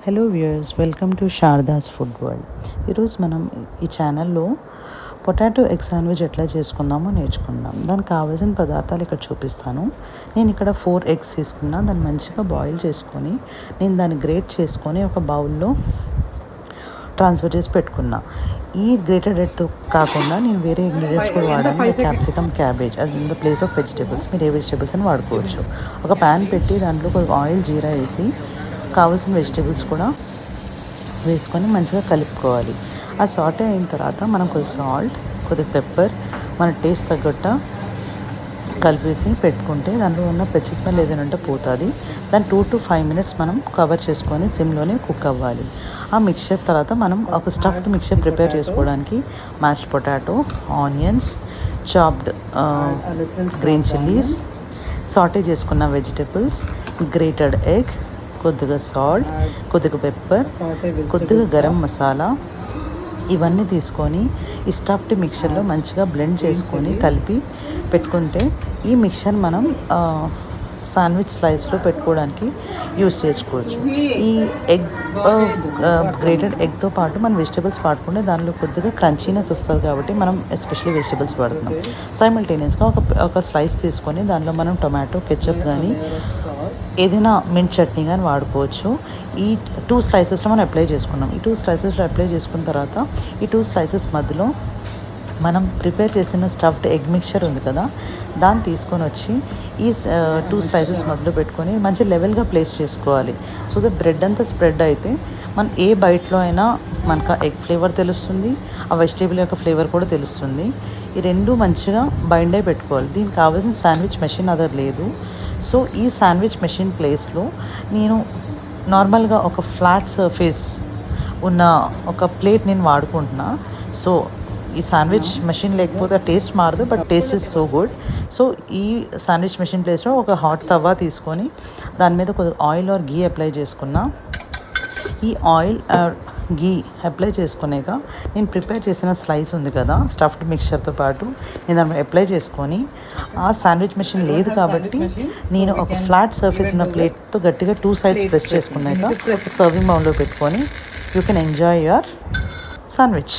Hello viewers, welcome to Sharada's food world. ఈరోజు మనం ఈ ఛానల్లో పొటాటో ఎగ్ శాండ్విచ్ ఎట్లా చేసుకుందామో నేర్చుకుందాం. దానికి కావాల్సిన పదార్థాలు ఇక్కడ చూపిస్తాను. నేను ఇక్కడ 4 eggs తీసుకున్నా. దాన్ని మంచిగా బాయిల్ చేసుకొని నేను దాన్ని గ్రేట్ చేసుకొని ఒక బౌల్లో ట్రాన్స్ఫర్ చేసి పెట్టుకున్నా. ఈ గ్రేటెడ్ ఎగ్తో కాకుండా నేను వేరే ఇంగ్రీడియంట్స్ కూడా వాడాను. Capsicum, cabbage as in the place of vegetables. మీరు ఏ వెజిటేబుల్స్ అని వాడుకోవచ్చు. ఒక ప్యాన్ పెట్టి దాంట్లో కొద్దిగా ఆయిల్, జీరా వేసి కావాల్సిన వెజిటేబుల్స్ కూడా వేసుకొని మంచిగా కలుపుకోవాలి. ఆ సాటే అయిన తర్వాత మనం కొద్దిగా సాల్ట్, కొద్దిగా పెప్పర్ మన టేస్ట్ తగ్గట్టు కలిపేసి పెట్టుకుంటే దాంట్లో ఉన్న పచ్చి స్మెల్ ఏదైనా ఉంటే పోతుంది. దాన్ని 2 to 5 minutes మనం కవర్ చేసుకొని సిమ్లోనే కుక్ అవ్వాలి. ఆ మిక్చర్ తర్వాత మనం ఒక స్టఫ్డ్ మిక్చర్ ప్రిపేర్ చేసుకోవడానికి mashed potato, onions, chopped green chillies, Sathe చేసుకున్న వెజిటేబుల్స్, గ్రేటెడ్ ఎగ్, కొద్దిగా సాల్ట్, కొద్దిగా పెప్పర్, కొద్దిగా గరం మసాలా ఇవన్నీ తీసుకొని ఈ స్టఫ్డ్ మిక్చర్లో మంచిగా బ్లెండ్ చేసుకొని కలిపి పెట్టుకుంటే ఈ మిక్చర్ మనం శాండ్విచ్ స్లైస్లో పెట్టుకోవడానికి యూస్ చేసుకోవచ్చు. ఈ ఎగ్ గ్రేటెడ్ ఎగ్తో పాటు మనం వెజిటేబుల్స్ వాడుకుంటే దానిలో కొద్దిగా క్రంచీనెస్ వస్తుంది కాబట్టి మనం ఎస్పెషల్లీ వెజిటేబుల్స్ వాడుతున్నాం. సైమల్టేనియస్గా ఒక స్లైస్ తీసుకొని దానిలో మనం టొమాటో, కెచప్ కానీ ఏదైనా మింట్ చట్నీ కానీ వాడుకోవచ్చు. ఈ 2 slices మనం అప్లై చేసుకున్నాం. ఈ 2 slicesలో అప్లై చేసుకున్న తర్వాత ఈ 2 slices మధ్యలో మనం ప్రిపేర్ చేసిన స్టఫ్డ్ ఎగ్ మిక్చర్ ఉంది కదా, దాన్ని తీసుకొని వచ్చి ఈ 2 slices మధ్యలో పెట్టుకొని మంచి లెవెల్గా ప్లేస్ చేసుకోవాలి. సో ద బ్రెడ్ అంతా స్ప్రెడ్ అయితే మనం ఏ బైట్లో అయినా మనకు ఆ ఎగ్ ఫ్లేవర్ తెలుస్తుంది, ఆ వెజిటేబుల్ యొక్క ఫ్లేవర్ కూడా తెలుస్తుంది. ఈ రెండు మంచిగా బైండ్ అయి పెట్టుకోవాలి. దీనికి కావాల్సిన శాండ్విచ్ మెషిన్ అదర్ లేదు. సో ఈ శాండ్విచ్ మెషిన్ ప్లేస్లో నేను నార్మల్గా ఒక ఫ్లాట్ సర్ఫేస్ ఉన్న ఒక ప్లేట్ నేను వాడుకుంటున్నా. సో ఈ శాండ్విచ్ మెషిన్ లేకపోతే టేస్ట్ మారదు, but taste is so good. So ఈ శాండ్విచ్ మెషిన్ ప్లేస్లో ఒక హాట్ తవా తీసుకొని దాని మీద కొద్దిగా ఆయిల్ ఆర్ గీ అప్లై చేసుకున్నా. ఈ ఆయిల్ గీ అప్లై చేసుకునేక నేను ప్రిపేర్ చేసిన స్లైస్ ఉంది కదా స్టఫ్డ్ మిక్చర్తో పాటు నేను దాన్ని అప్లై చేసుకొని, ఆ శాండ్విచ్ మెషిన్ లేదు కాబట్టి నేను ఒక ఫ్లాట్ సర్ఫేస్ ఉన్న ప్లేట్తో గట్టిగా 2 sides ప్రెస్ చేసుకున్నాక సర్వింగ్ బౌల్లో పెట్టుకొని you can enjoy your sandwich.